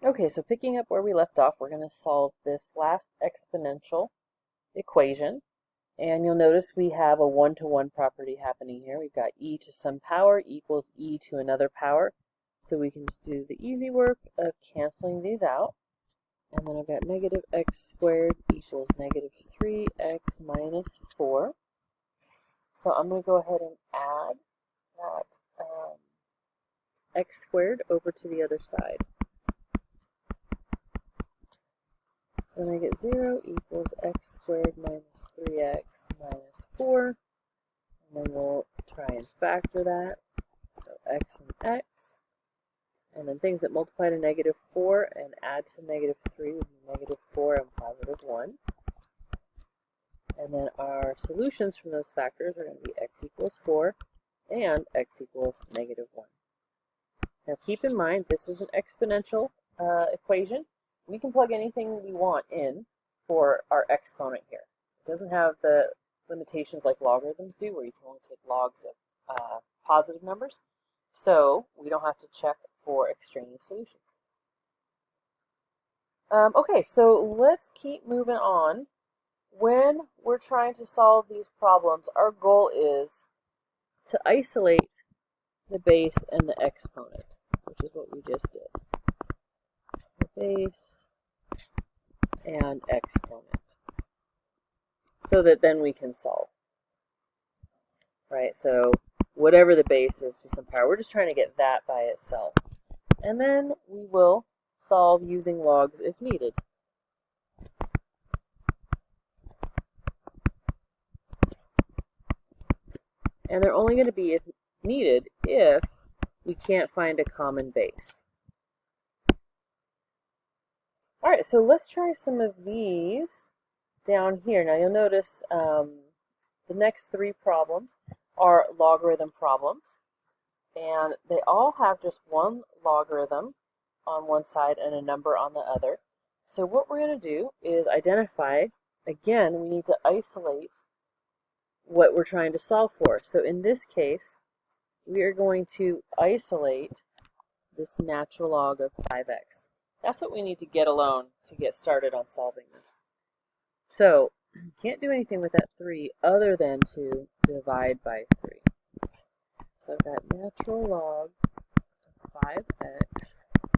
Okay, so picking up where we left off, we're going to solve this last exponential equation. And you'll notice we have a one-to-one property happening here. We've got e to some power equals e to another power. So we can just do the easy work of canceling these out. And then I've got negative x squared equals negative 3x minus 4. So I'm going to go ahead and add that x squared over to the other side. So then I get 0 equals x squared minus 3x minus 4. And then we'll try and factor that. So x and x. And then things that multiply to negative 4 and add to negative 3 would be negative 4 and positive 1. And then our solutions from those factors are going to be x equals 4 and x equals negative 1. Now keep in mind this is an exponential equation. We can plug anything we want in for our exponent here. It doesn't have the limitations like logarithms do, where you can only take logs of positive numbers. So we don't have to check for extraneous solutions. Okay, so let's keep moving on. When we're trying to solve these problems, our goal is to isolate the base and the exponent, which is what we just did. The base and exponent, so that then we can solve, right? So whatever the base is to some power, we're just trying to get that by itself. And then we will solve using logs if needed. And they're only going to be if needed if we can't find a common base. All right, so let's try some of these down here. Now you'll notice the next three problems are logarithm problems, and they all have just one logarithm on one side and a number on the other. So what we're going to do is identify, again, we need to isolate what we're trying to solve for. So in this case, we are going to isolate this natural log of 5x. That's what we need to get alone to get started on solving this. So, can't do anything with that 3 other than to divide by 3. So I've got natural log of 5x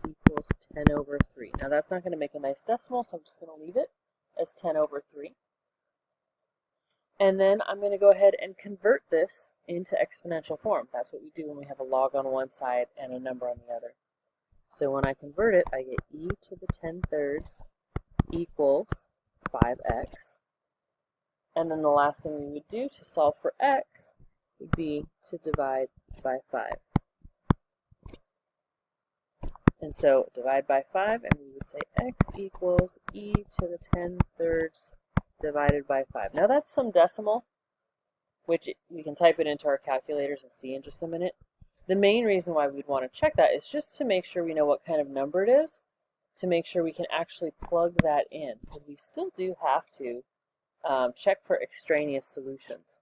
equals 10 over 3. Now that's not going to make a nice decimal, so I'm just going to leave it as 10 over 3. And then I'm going to go ahead and convert this into exponential form. That's what we do when we have a log on one side and a number on the other. So when I convert it, I get e to the 10/3 equals 5x. And then the last thing we would do to solve for x would be to divide by 5. And so divide by 5, and we would say x equals e to the 10/3 divided by 5. Now that's some decimal, which we can type it into our calculators and see in just a minute. The main reason why we'd want to check that is just to make sure we know what kind of number it is, to make sure we can actually plug that in, because we still do have to check for extraneous solutions.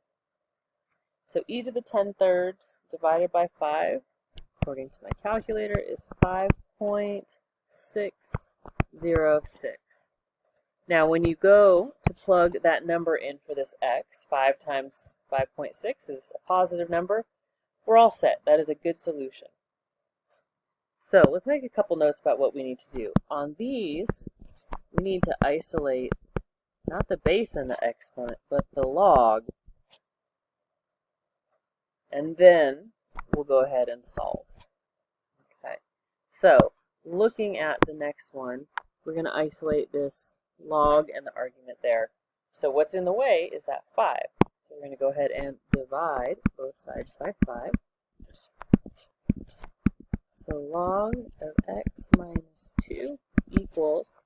So e to the 10/3 divided by 5, according to my calculator, is 5.606. Now when you go to plug that number in for this x, 5 times 5.6 is a positive number. We're all set. That is a good solution. So let's make a couple notes about what we need to do. On these, we need to isolate not the base and the exponent, but the log. And then we'll go ahead and solve. Okay. So looking at the next one, we're going to isolate this log and the argument there. So what's in the way is that 5. So we're going to go ahead and divide both sides by 5. So log of x minus 2 equals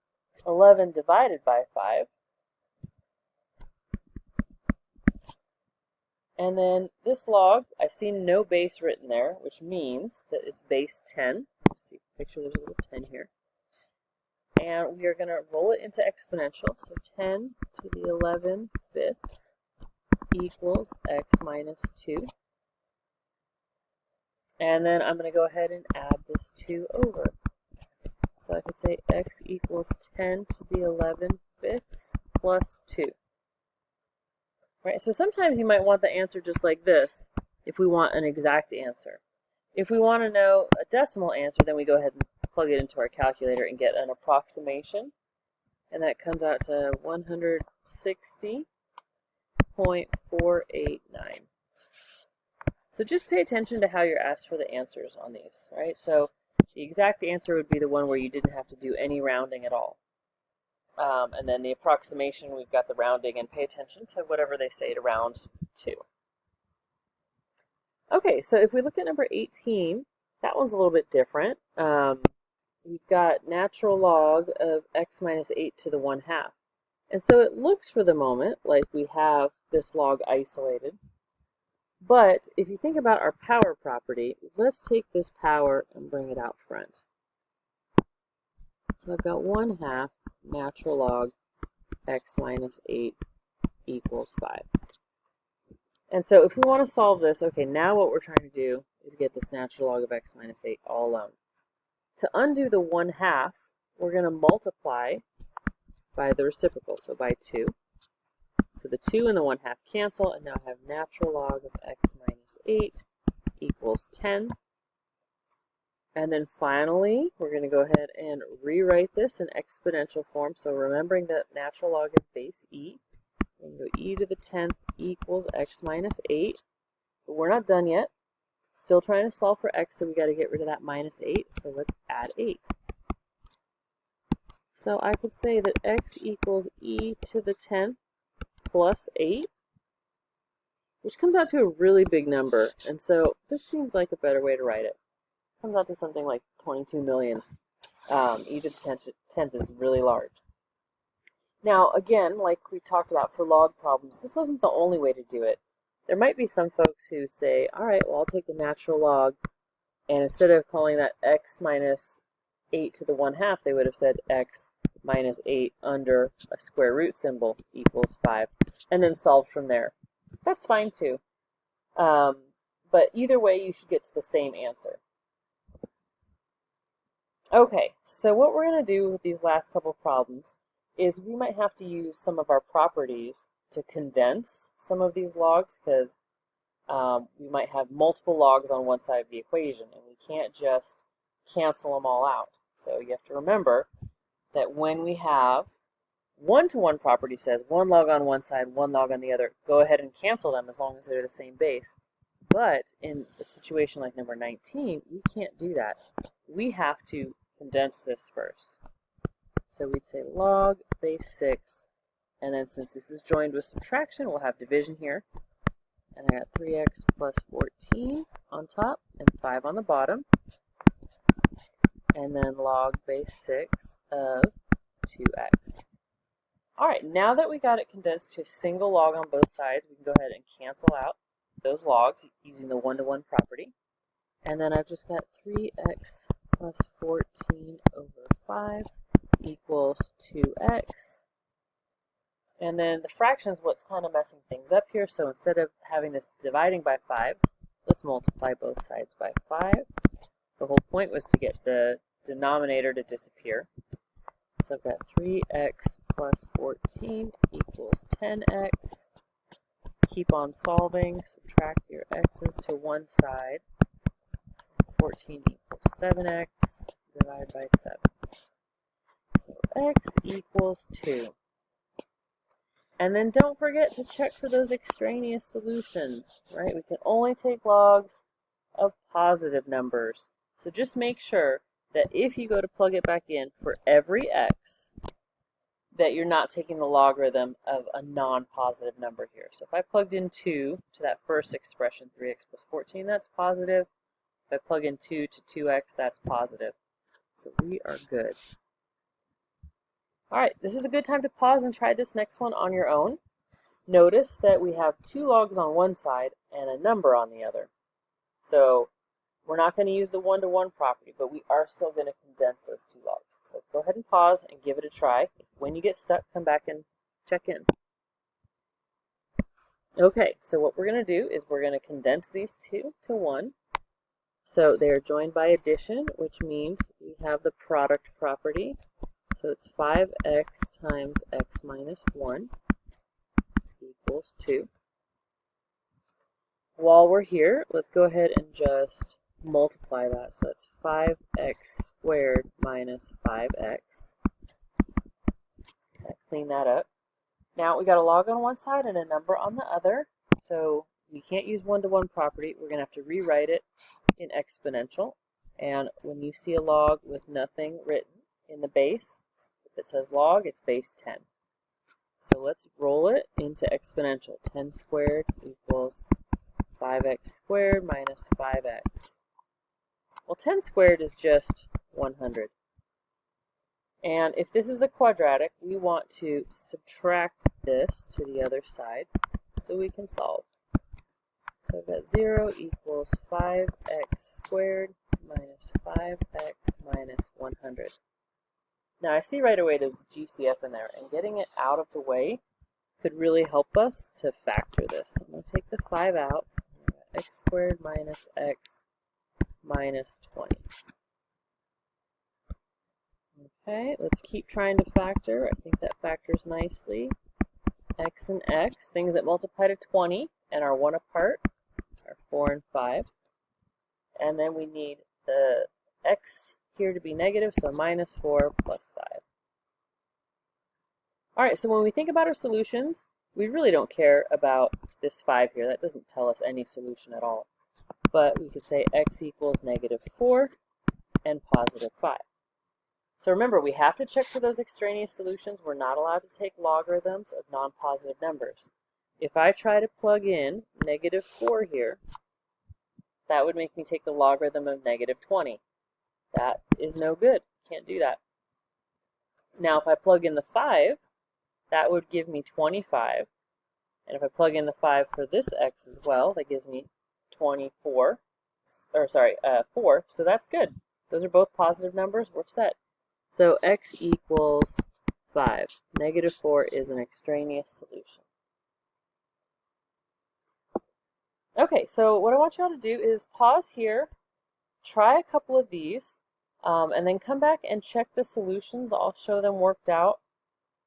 11 divided by 5. And then this log, I see no base written there, which means that it's base 10. See, picture there's a little 10 here. And we are going to roll it into exponential. So 10 to the 11 fifths equals x minus 2. And then I'm going to go ahead and add this 2 over. So So I could say x equals 10 to the 11/5 plus 2. Right, so sometimes you might want the answer just like this if we want an exact answer. If we want to know a decimal answer, then we go ahead and plug it into our calculator and get an approximation. And that comes out to 160.489. So just pay attention to how you're asked for the answers on these, right? So the exact answer would be the one where you didn't have to do any rounding at all. And then the approximation, we've got the rounding, and pay attention to whatever they say to round to. Okay, so if we look at number 18, that one's a little bit different. We've got natural log of x minus 8 to the 1/2. And so it looks for the moment like we have this log isolated. But if you think about our power property, let's take this power and bring it out front. So I've got 1/2 natural log x minus 8 equals 5. And so if we want to solve this, okay, now what we're trying to do is get this natural log of x minus 8 all alone. To undo the 1/2, we're going to multiply by the reciprocal, so by 2. So the 2 and the 1/2 cancel, and now I have natural log of x minus 8 equals 10. And then finally, we're going to go ahead and rewrite this in exponential form. So remembering that natural log is base e, we can go e to the 10th equals x minus 8. But we're not done yet. Still trying to solve for x, so we got to get rid of that minus 8. So let's add 8. So I could say that x equals e to the 10th plus 8, which comes out to a really big number. And so this seems like a better way to write it. It comes out to something like 22 million. E to the 10th is really large. Now, again, like we talked about for log problems, this wasn't the only way to do it. There might be some folks who say, all right, well, I'll take the natural log, and instead of calling that x minus 8 to the 1/2, they would have said x minus 8 under a square root symbol equals 5, and then solved from there. That's fine too. But either way, you should get to the same answer. Okay, so what we're going to do with these last couple problems is we might have to use some of our properties to condense some of these logs, because we might have multiple logs on one side of the equation, and we can't just cancel them all out. So you have to remember that when we have one-to-one property says one log on one side, one log on the other, go ahead and cancel them as long as they're the same base. But in a situation like number 19, we can't do that. We have to condense this first. So we'd say log base 6, and then since this is joined with subtraction, we'll have division here. And I got 3x plus 14 on top and 5 on the bottom. And then log base 6 of 2x. All right, now that we got it condensed to a single log on both sides, we can go ahead and cancel out those logs using the one-to-one property. And then I've just got 3x plus 14 over 5 equals 2x. And then the fraction is what's kind of messing things up here. So instead of having this dividing by 5, let's multiply both sides by 5. The whole point was to get the denominator to disappear. So I've got 3x plus 14 equals 10x. Keep on solving. Subtract your x's to one side. 14 equals 7x. Divide by 7. So x equals 2. And then don't forget to check for those extraneous solutions, right? We can only take logs of positive numbers. So just make sure that if you go to plug it back in for every x, that you're not taking the logarithm of a non-positive number here. So if I plugged in 2 to that first expression, 3x plus 14, that's positive. If I plug in 2 to 2x, that's positive. So we are good. All right, this is a good time to pause and try this next one on your own. Notice that we have 2 logs on one side and a number on the other. So we're not going to use the one-to-one property, but we are still going to condense those 2 logs. So go ahead and pause and give it a try. When you get stuck, come back and check in. Okay, so what we're going to do is we're going to condense these 2 to 1. So they are joined by addition, which means we have the product property. So it's 5x times x minus 1 equals 2. While we're here, let's go ahead and just multiply that. So it's 5x squared minus 5x. Clean that up. Now we got a log on one side and a number on the other. So we can't use one-to-one property. We're going to have to rewrite it in exponential. And when you see a log with nothing written in the base, if it says log, it's base 10. So let's roll it into exponential. 10 squared equals 5x squared minus 5x. Well, 10 squared is just 100. And if this is a quadratic, we want to subtract this to the other side so we can solve. So I've got 0 equals 5x squared minus 5x minus 100. Now I see right away there's the GCF in there, and getting it out of the way could really help us to factor this. I'm going to take the 5 out. I've got x squared minus x minus 20. Okay, let's keep trying to factor. I think that factors nicely. X and x, things that multiply to 20 and are 1 apart, are 4 and 5. And then we need the x here to be negative, so minus 4 plus 5. Alright, so when we think about our solutions, we really don't care about this 5 here. That doesn't tell us any solution at all. But we could say x equals negative 4 and positive 5. So remember, we have to check for those extraneous solutions. We're not allowed to take logarithms of non-positive numbers. If I try to plug in negative 4 here, that would make me take the logarithm of negative 20. That is no good. Can't do that. Now, if I plug in the 5, that would give me 25. And if I plug in the 5 for this x as well, that gives me 4. So that's good. Those are both positive numbers. We're set. So x equals 5. Negative 4 is an extraneous solution. Okay, so what I want y'all to do is pause here, try a couple of these, and then come back and check the solutions. I'll show them worked out.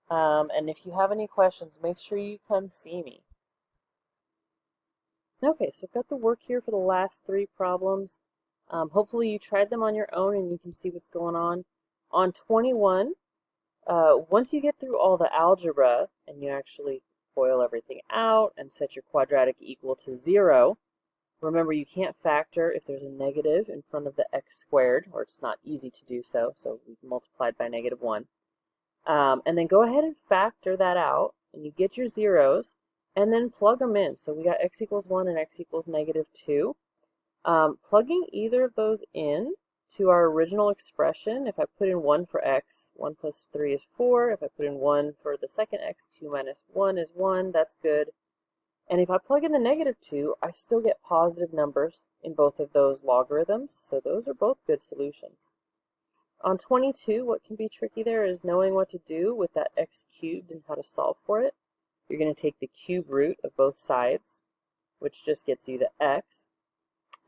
And if you have any questions, make sure you come see me. Okay, so I've got the work here for the last 3 problems. Hopefully you tried them on your own and you can see what's going on. On 21, once you get through all the algebra and you actually FOIL everything out and set your quadratic equal to 0, remember you can't factor if there's a negative in front of the x squared, or it's not easy to do so, so we've multiplied by negative 1. And then go ahead and factor that out, and you get your zeros, and then plug them in. So we got x equals 1 and x equals negative 2. Plugging either of those in to our original expression, if I put in 1 for x, 1 plus 3 is 4. If I put in 1 for the second x, 2 minus 1 is 1. That's good. And if I plug in the negative 2, I still get positive numbers in both of those logarithms. So those are both good solutions. On 22, what can be tricky there is knowing what to do with that x cubed and how to solve for it. You're going to take the cube root of both sides, which just gets you the x.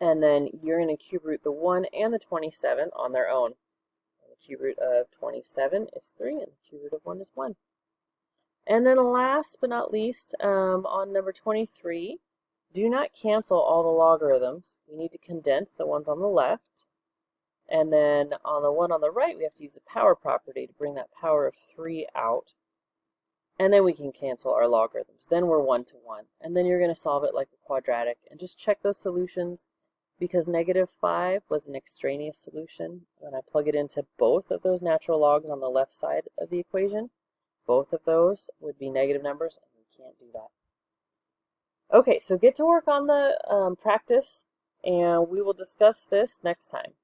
And then you're going to cube root the 1 and the 27 on their own. And the cube root of 27 is 3, and the cube root of 1 is 1. And then last but not least, on number 23, do not cancel all the logarithms. We need to condense the ones on the left. And then on the one on the right, we have to use the power property to bring that power of 3 out. And then we can cancel our logarithms. Then we're 1 to 1. And then you're going to solve it like a quadratic. And just check those solutions, because negative 5 was an extraneous solution. When I plug it into both of those natural logs on the left side of the equation, both of those would be negative numbers, and we can't do that. Okay, so get to work on the practice, and we will discuss this next time.